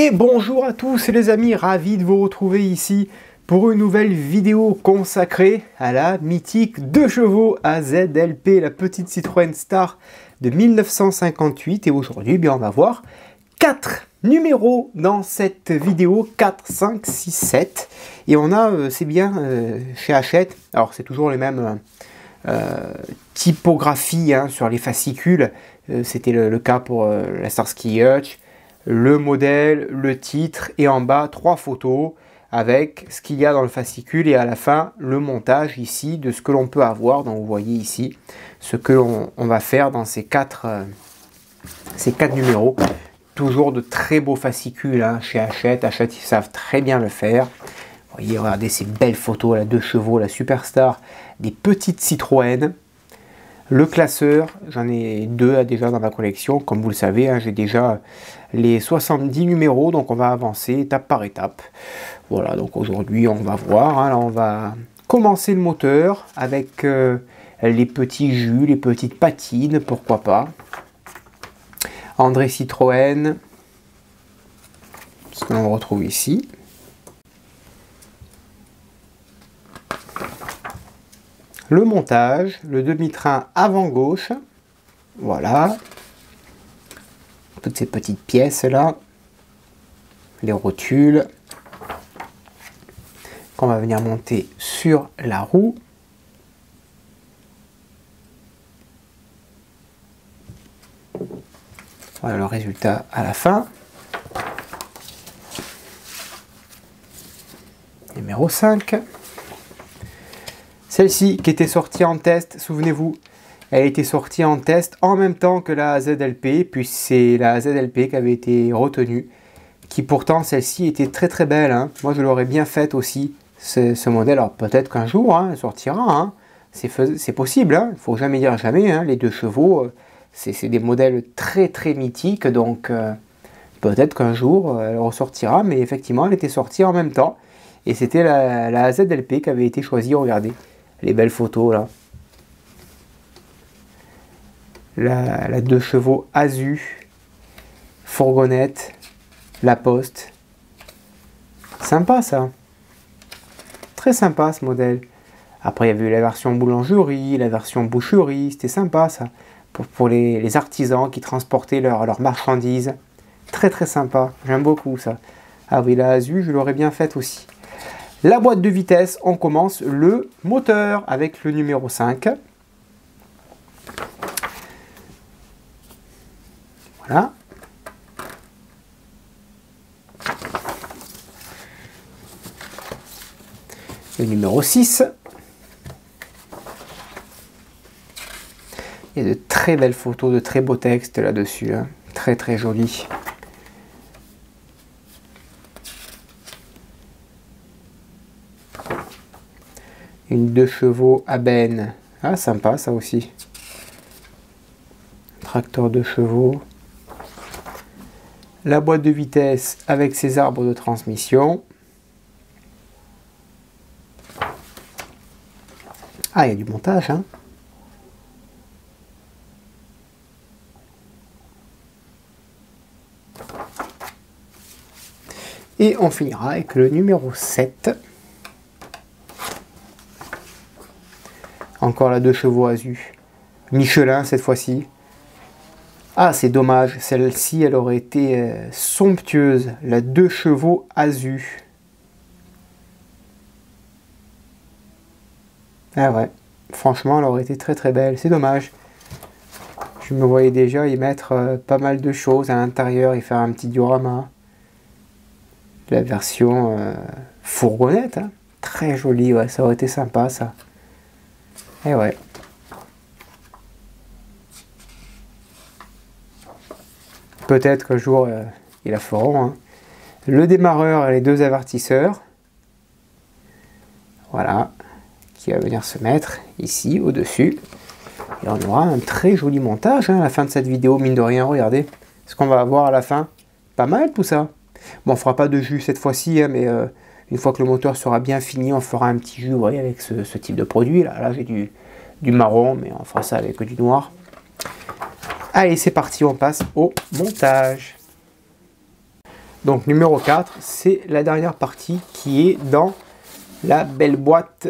Et bonjour à tous les amis, ravi de vous retrouver ici pour une nouvelle vidéo consacrée à la mythique 2 chevaux AZLP, la petite Citroën Star de 1958. Et aujourd'hui, on va voir 4 numéros dans cette vidéo, 4, 5, 6, 7. Et on a, c'est bien, chez Hachette, alors c'est toujours les mêmes typographies sur les fascicules. C'était le cas pour la Starsky Hutch. Le modèle, le titre et en bas 3 photos avec ce qu'il y a dans le fascicule et à la fin le montage ici de ce que l'on peut avoir. Donc vous voyez ici ce que l'on va faire dans ces 4 numéros. Toujours de très beaux fascicules chez Hachette. Hachette, ils savent très bien le faire. Vous voyez, regardez ces belles photos, la 2 chevaux, la Superstar, des petites Citroën. Le classeur, j'en ai 2 déjà dans ma collection, comme vous le savez, j'ai déjà les 70 numéros, donc on va avancer étape par étape. Voilà, donc aujourd'hui on va voir, là on va commencer le moteur avec les petits jus, les petites patines, pourquoi pas. André Citroën, ce que l'on retrouve ici. Le montage, le demi-train avant gauche, voilà, toutes ces petites pièces là, les rotules, qu'on va venir monter sur la roue. Voilà le résultat à la fin. Numéro 5. Celle-ci qui était sortie en test, souvenez-vous, elle était sortie en test en même temps que la AZLP, puis c'est la AZLP qui avait été retenue, qui pourtant celle-ci était très très belle. Moi je l'aurais bien faite aussi, ce modèle. Alors peut-être qu'un jour elle sortira, c'est possible, il ne faut jamais dire jamais, les 2 chevaux, c'est des modèles très très mythiques, donc peut-être qu'un jour elle ressortira, mais effectivement elle était sortie en même temps, et c'était la AZLP qui avait été choisie, regardez. Les belles photos là. La 2 chevaux Azu, fourgonnette, la Poste. Sympa ça. Très sympa ce modèle. Après il y avait eu la version boulangerie, la version boucherie. C'était sympa ça. Pour les artisans qui transportaient leurs marchandises. Très très sympa. J'aime beaucoup ça. Ah oui, la Azu, je l'aurais bien faite aussi. La boîte de vitesse, on commence le moteur avec le numéro 5. Voilà. Le numéro 6. Il y a de très belles photos, de très beaux textes là-dessus. Très très joli. Une 2 chevaux à benne. Ah, sympa ça aussi. Tracteur 2 chevaux. La boîte de vitesse avec ses arbres de transmission. Ah, il y a du montage, Et on finira avec le numéro 7. Encore la 2 chevaux Azu. Michelin cette fois-ci. Ah, c'est dommage. Celle-ci, elle aurait été somptueuse. La 2 chevaux Azu. Ah ouais. Franchement, elle aurait été très très belle. C'est dommage. Je me voyais déjà y mettre pas mal de choses à l'intérieur et faire un petit diorama. La version fourgonnette. Très jolie. Ouais, ça aurait été sympa ça. Et ouais. Peut-être qu'un jour, ils la feront. Le démarreur et les 2 avertisseurs. Voilà. Qui va venir se mettre ici, au-dessus. Et on aura un très joli montage à la fin de cette vidéo, mine de rien. Regardez ce qu'on va avoir à la fin. Pas mal tout ça. Bon, on ne fera pas de jus cette fois-ci, mais une fois que le moteur sera bien fini, on fera un petit jus, vous voyez, avec ce type de produit. Là j'ai du marron, mais on fera ça avec du noir. Allez, c'est parti, on passe au montage. Donc numéro 4, c'est la dernière partie qui est dans la belle boîte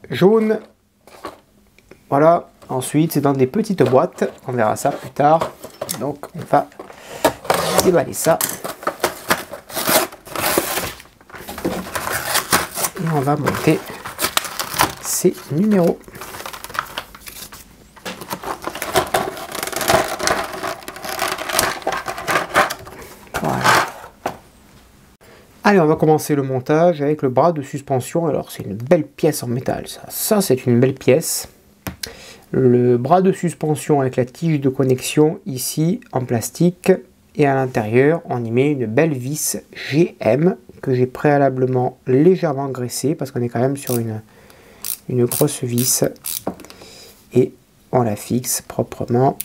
jaune. Voilà, ensuite c'est dans des petites boîtes, on verra ça plus tard. Donc on va déballer ça. Et on va monter ces numéros. Voilà. Allez, on va commencer le montage avec le bras de suspension. Alors c'est une belle pièce en métal, ça c'est une belle pièce. Le bras de suspension avec la tige de connexion ici en plastique, et à l'intérieur on y met une belle vis GM que j'ai préalablement légèrement graissée parce qu'on est quand même sur une grosse vis, et on la fixe proprement.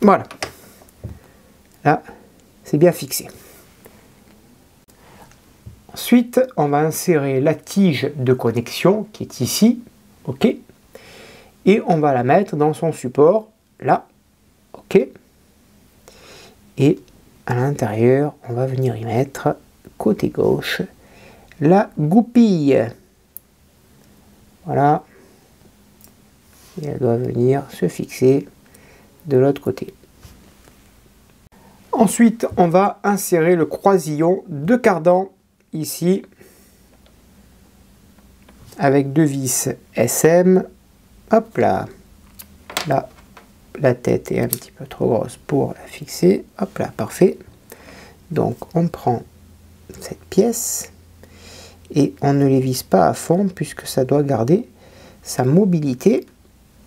Voilà, là c'est bien fixé. Ensuite, on va insérer la tige de connexion qui est ici, ok, et on va la mettre dans son support, là, ok, et à l'intérieur, on va venir y mettre, côté gauche, la goupille. Voilà, et elle doit venir se fixer de l'autre côté. Ensuite, on va insérer le croisillon de cardan ici avec deux vis SM. Hop là, là la tête est un petit peu trop grosse pour la fixer. Hop là, parfait. Donc on prend cette pièce et on ne les visse pas à fond puisque ça doit garder sa mobilité,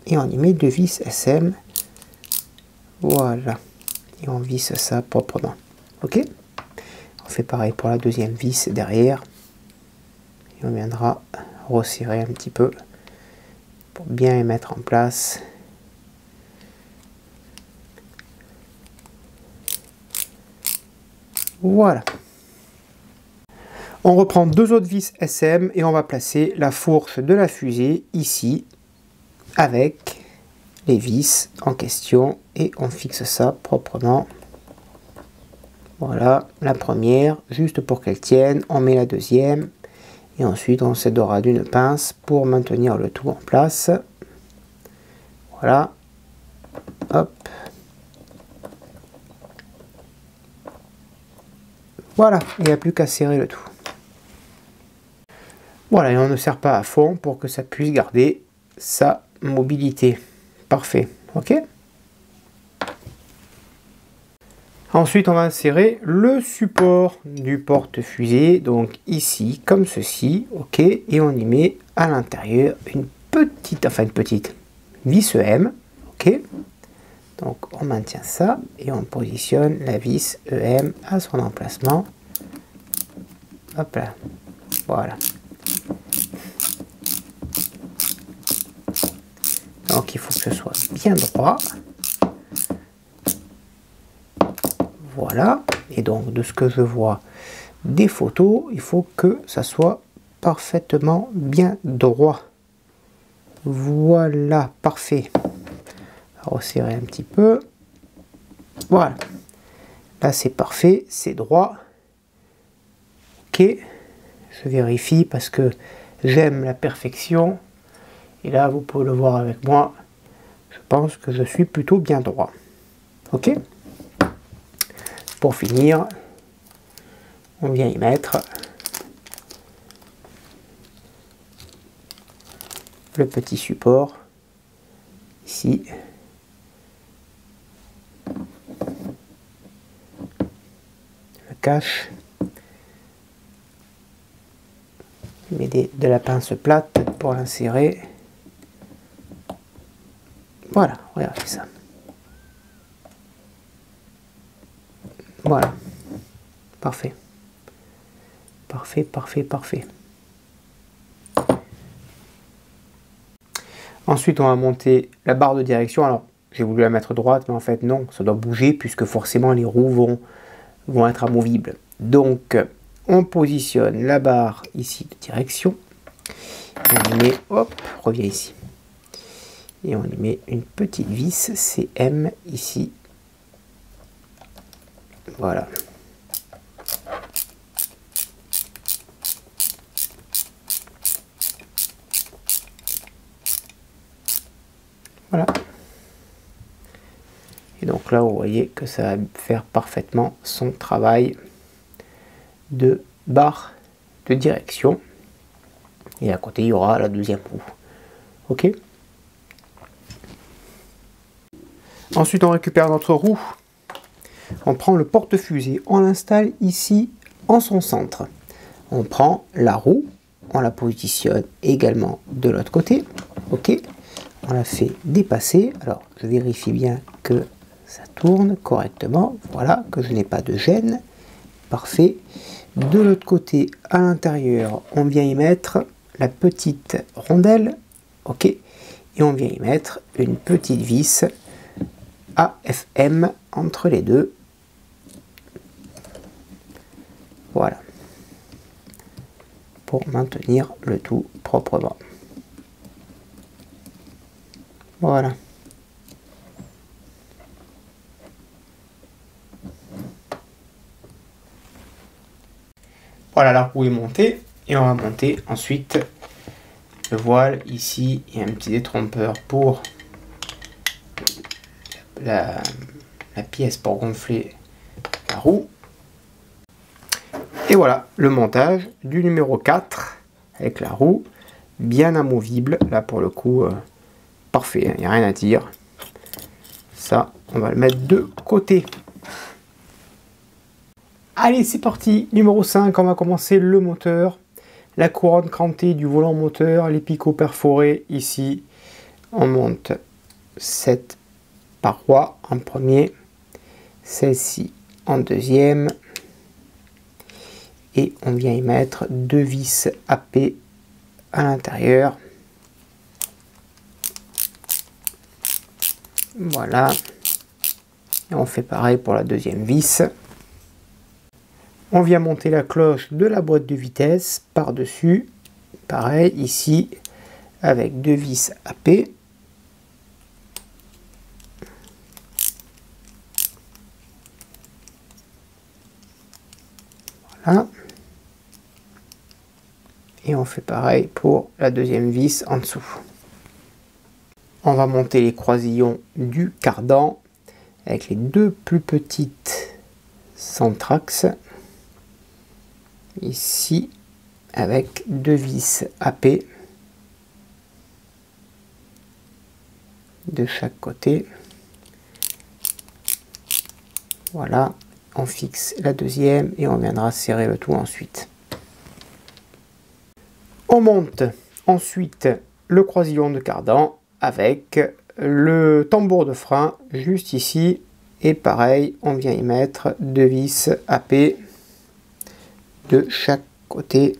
et on y met deux vis SM. Voilà, et on visse ça proprement. Ok, on fait pareil pour la deuxième vis derrière, et on viendra resserrer un petit peu pour bien les mettre en place. Voilà, on reprend deux autres vis SM et on va placer la fourche de la fusée ici avec les vis en question, et on fixe ça proprement. Voilà la première, juste pour qu'elle tienne. On met la deuxième et ensuite on s'aidera d'une pince pour maintenir le tout en place. Voilà, hop, voilà, il n'y a plus qu'à serrer le tout. Voilà, et on ne serre pas à fond pour que ça puisse garder sa mobilité. Parfait, ok. Ensuite, on va insérer le support du porte-fusée, donc ici, comme ceci, ok, et on y met à l'intérieur une petite vis EM, ok. Donc, on maintient ça et on positionne la vis EM à son emplacement. Hop là, voilà. Donc il faut que ce soit bien droit. Voilà, et donc de ce que je vois des photos, il faut que ça soit parfaitement bien droit. Voilà, parfait. On va resserrer un petit peu. Voilà, là c'est parfait, c'est droit. Ok, je vérifie parce que j'aime la perfection. Et là, vous pouvez le voir avec moi, je pense que je suis plutôt bien droit. Ok. Pour finir, on vient y mettre le petit support ici. Le cache. Je mets de la pince plate pour l'insérer. Voilà, regardez ça. Voilà. Parfait. Parfait, parfait, parfait. Ensuite, on va monter la barre de direction. Alors, j'ai voulu la mettre droite, mais en fait, non. Ça doit bouger puisque forcément, les roues vont être amovibles. Donc, on positionne la barre ici de direction. Et on y met, hop, reviens ici. Et on y met une petite vis CM ici. Voilà. Voilà. Et donc là, vous voyez que ça va faire parfaitement son travail de barre de direction. Et à côté, il y aura la deuxième roue. Ok. Ensuite, on récupère notre roue. On prend le porte-fusée. On l'installe ici en son centre. On prend la roue. On la positionne également de l'autre côté. Ok. On la fait dépasser. Alors, je vérifie bien que ça tourne correctement. Voilà, que je n'ai pas de gêne. Parfait. De l'autre côté, à l'intérieur, on vient y mettre la petite rondelle. Ok. Et on vient y mettre une petite vis AFM entre les deux. Voilà. Pour maintenir le tout proprement. Voilà. Voilà, la roue est montée. Et on va monter ensuite le voile. Ici, il y a un petit détrompeur pour la pièce pour gonfler la roue. Et voilà, le montage du numéro 4 avec la roue bien amovible. Là, pour le coup, parfait, il n'y a rien à dire. Ça, on va le mettre de côté. Allez, c'est parti. Numéro 5, on va commencer le moteur. La couronne crantée du volant moteur, les picots perforés ici. On monte cette paroi en premier, celle-ci en deuxième. Et on vient y mettre deux vis AP à l'intérieur. Voilà. Et on fait pareil pour la deuxième vis. On vient monter la cloche de la boîte de vitesse par-dessus. Pareil ici avec deux vis AP. Voilà. Et on fait pareil pour la deuxième vis en dessous. On va monter les croisillons du cardan avec les deux plus petites centrax. Ici avec deux vis AP de chaque côté. Voilà, on fixe la deuxième et on viendra serrer le tout ensuite. On monte ensuite le croisillon de cardan avec le tambour de frein juste ici. Et pareil, on vient y mettre deux vis AP de chaque côté.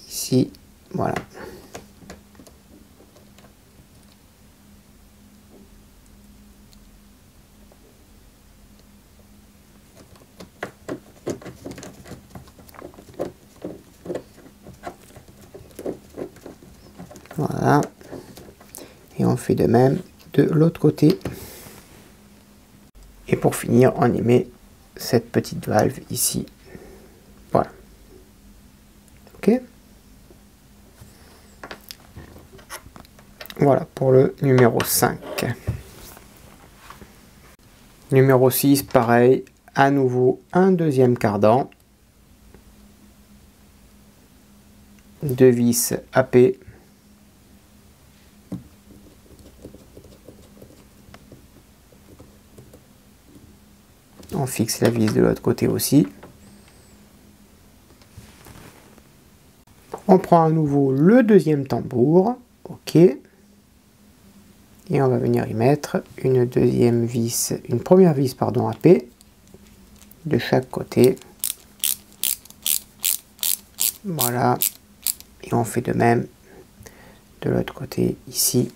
Ici, voilà. Voilà. Et on fait de même de l'autre côté. Et pour finir, on y met cette petite valve ici. Voilà. Ok. Voilà pour le numéro 5. Numéro 6, pareil. À nouveau, un deuxième cardan. Deux vis AP. On fixe la vis de l'autre côté aussi. On prend à nouveau le deuxième tambour. Ok. Et on va venir y mettre une deuxième vis, une première vis pardon AP de chaque côté. Voilà. Et on fait de même de l'autre côté ici.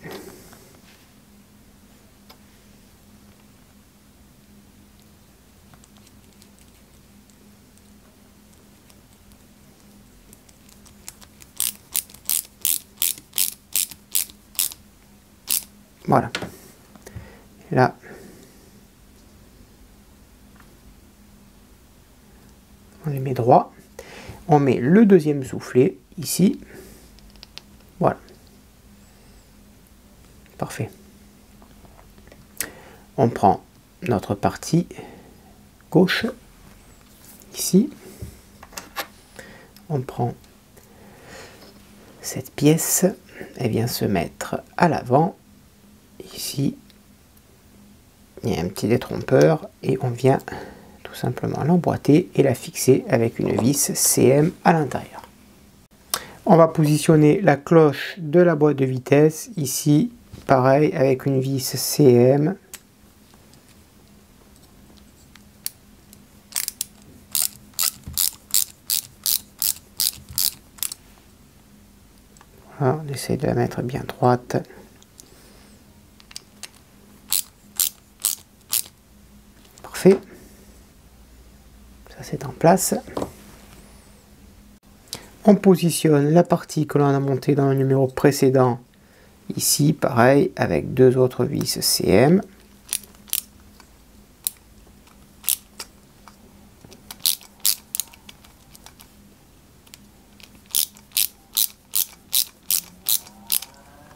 Voilà. Là, on les met droit. On met le deuxième soufflet ici. Voilà. Parfait. On prend notre partie gauche ici. On prend cette pièce, elle vient se mettre à l'avant. Ici, il y a un petit détrompeur et on vient tout simplement l'emboîter et la fixer avec une vis CM à l'intérieur. On va positionner la cloche de la boîte de vitesse ici, pareil avec une vis CM. Voilà, on essaie de la mettre bien droite. Parfait. Ça c'est en place. On positionne la partie que l'on a montée dans le numéro précédent ici, pareil, avec deux autres vis CM.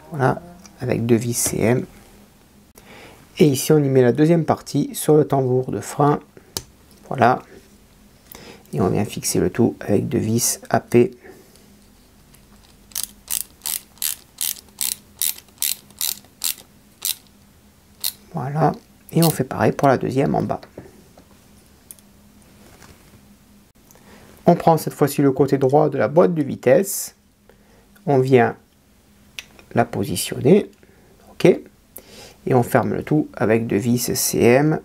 Voilà, avec deux vis CM. Et ici, on y met la deuxième partie sur le tambour de frein. Voilà. Et on vient fixer le tout avec deux vis AP. Voilà. Et on fait pareil pour la deuxième en bas. On prend cette fois-ci le côté droit de la boîte de vitesse. On vient la positionner. OK. Et on ferme le tout avec deux vis CM.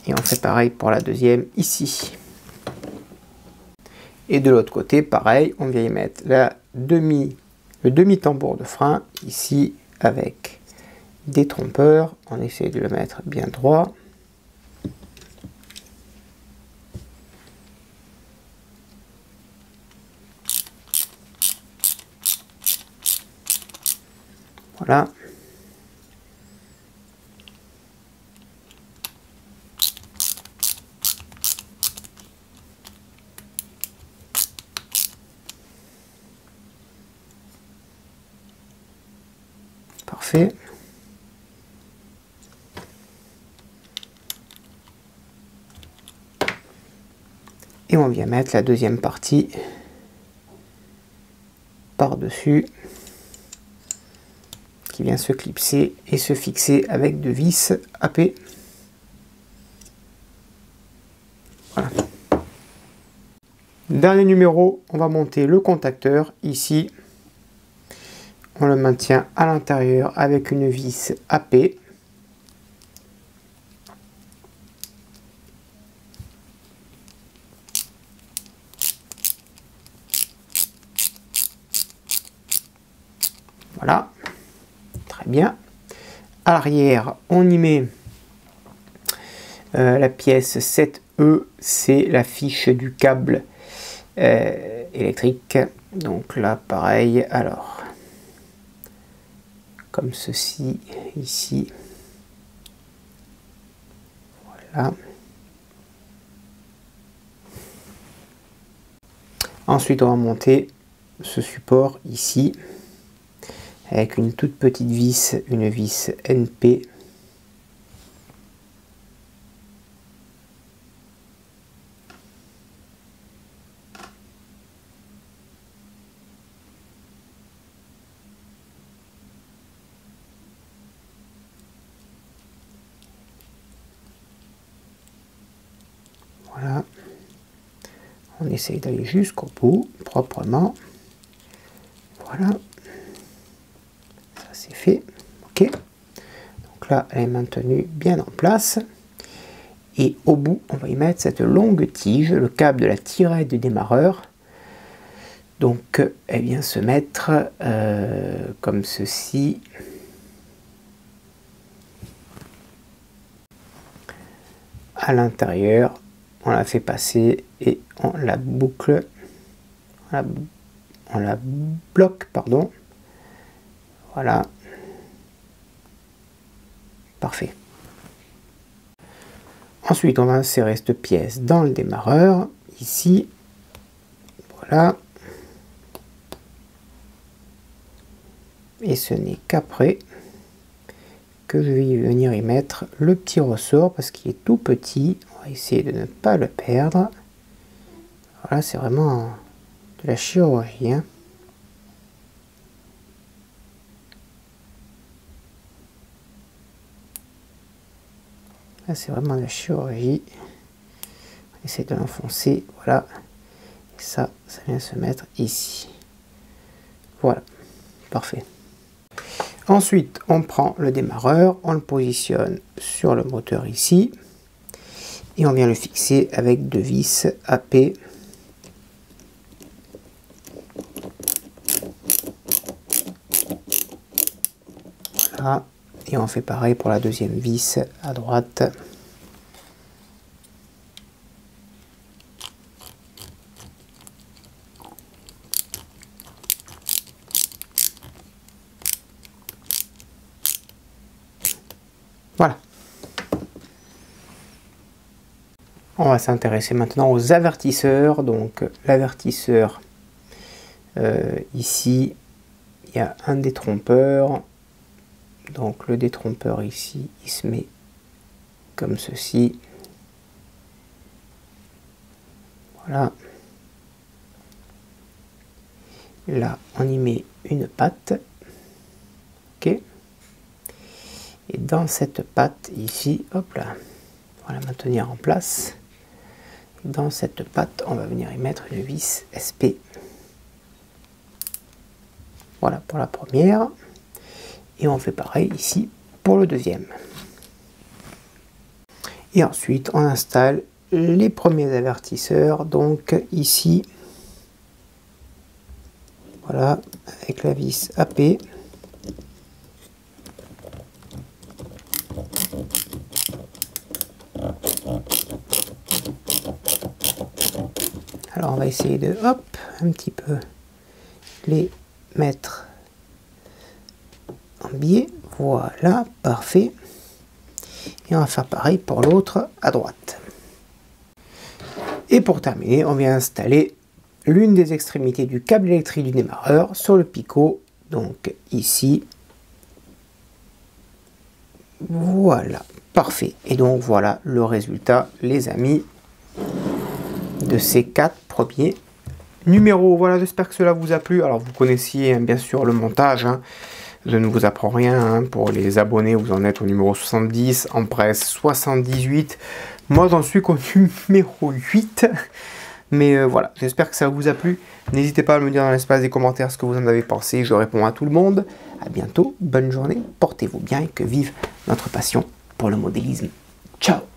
Et on fait pareil pour la deuxième ici. Et de l'autre côté, pareil, on vient y mettre le demi-tambour de frein ici avec des trompeurs. On essaie de le mettre bien droit. Voilà. Parfait. Et on vient mettre la deuxième partie par-dessus qui vient se clipser et se fixer avec deux vis AP. Voilà. Dernier numéro, on va monter le contacteur ici. On le maintient à l'intérieur avec une vis AP. Voilà, très bien. À l'arrière, on y met la pièce 7E, c'est la fiche du câble électrique. Donc là, pareil, alors, comme ceci, ici. Voilà. Ensuite, on va monter ce support ici, avec une toute petite vis, une vis NP. Voilà. On essaye d'aller jusqu'au bout, proprement. Voilà. Ça c'est fait. OK. Donc là, elle est maintenue bien en place. Et au bout, on va y mettre cette longue tige, le câble de la tirette du démarreur. Donc, elle vient se mettre comme ceci. À l'intérieur, on la fait passer et on la boucle. on la bloque, pardon. Voilà. Parfait. Ensuite, on va insérer cette pièce dans le démarreur, ici. Voilà. Et ce n'est qu'après que je vais venir y mettre le petit ressort parce qu'il est tout petit. On va essayer de ne pas le perdre. Voilà, c'est vraiment de la chirurgie, hein. Là, c'est vraiment de la chirurgie. On essaie de l'enfoncer, voilà. Et ça vient se mettre ici. Voilà, parfait. Ensuite, on prend le démarreur, on le positionne sur le moteur ici. Et on vient le fixer avec 2 vis AP. Voilà. Et on fait pareil pour la deuxième vis à droite. Voilà. On va s'intéresser maintenant aux avertisseurs. Donc l'avertisseur, ici, il y a un détrompeur. Donc le détrompeur ici, il se met comme ceci. Voilà. Là, on y met une patte. Ok. Et dans cette patte ici, hop là, on va la maintenir en place. Dans cette patte, on va venir y mettre une vis SP. Voilà pour la première. Et on fait pareil ici pour le deuxième. Et ensuite, on installe les premiers avertisseurs. Donc ici, voilà, avec la vis AP. Alors on va essayer de, hop, un petit peu les mettre en biais. Voilà, parfait. Et on va faire pareil pour l'autre à droite. Et pour terminer, on vient installer l'une des extrémités du câble électrique du démarreur sur le picot. Donc ici. Voilà, parfait. Et donc voilà le résultat, les amis, de ces 4 premiers numéros. Voilà, j'espère que cela vous a plu. Alors vous connaissiez bien sûr le montage, hein. Je ne vous apprends rien, hein. Pour les abonnés, vous en êtes au numéro 70, en presse 78. Moi j'en suis qu'au numéro 8. Mais voilà, j'espère que ça vous a plu. N'hésitez pas à me dire dans l'espace des commentaires ce que vous en avez pensé. Je réponds à tout le monde. À bientôt, bonne journée, portez-vous bien et que vive notre passion pour le modélisme. Ciao!